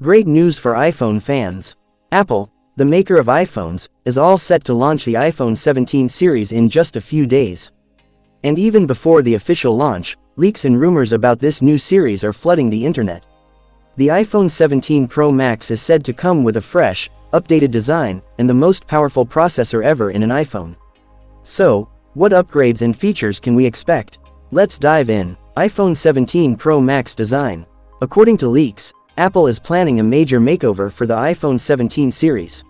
Great news for iPhone fans. Apple, the maker of iPhones, is all set to launch the iPhone 17 series in just a few days. And even before the official launch, leaks and rumors about this new series are flooding the internet. The iPhone 17 Pro Max is said to come with a fresh, updated design, and the most powerful processor ever in an iPhone. So, what upgrades and features can we expect? Let's dive in. iPhone 17 Pro Max design. According to leaks, Apple is planning a major makeover for the iPhone 17 series.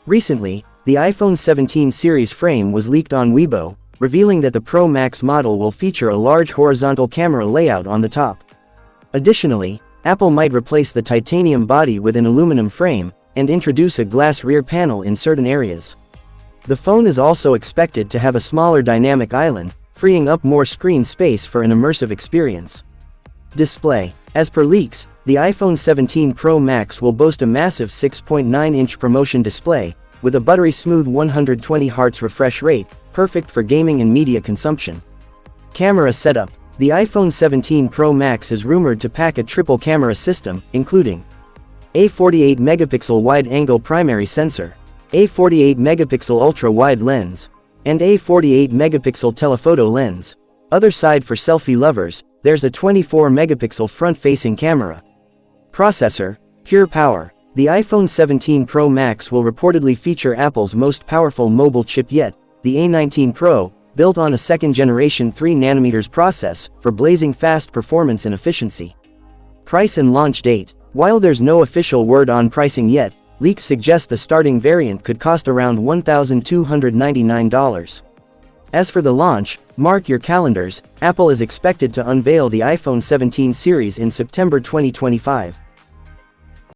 Recently, the iPhone 17 series frame was leaked on Weibo, revealing that the Pro Max model will feature a large horizontal camera layout on the top. Additionally, Apple might replace the titanium body with an aluminum frame, and introduce a glass rear panel in certain areas. The phone is also expected to have a smaller dynamic island, freeing up more screen space for an immersive experience. Display. As per leaks, the iPhone 17 Pro Max will boast a massive 6.9-inch ProMotion display, with a buttery-smooth 120Hz refresh rate, perfect for gaming and media consumption. Camera setup. The iPhone 17 Pro Max is rumored to pack a triple camera system, including a 48-megapixel wide-angle primary sensor, a 48-megapixel ultra-wide lens, and a 48-megapixel telephoto lens. Other side for selfie lovers, there's a 24-megapixel front-facing camera. Processor, pure power. The iPhone 17 Pro Max will reportedly feature Apple's most powerful mobile chip yet, the A19 Pro, built on a second-generation 3nm process, for blazing fast performance and efficiency. Price and launch date. While there's no official word on pricing yet, leaks suggest the starting variant could cost around $1,299. As for the launch, mark your calendars, Apple is expected to unveil the iPhone 17 series in September 2025.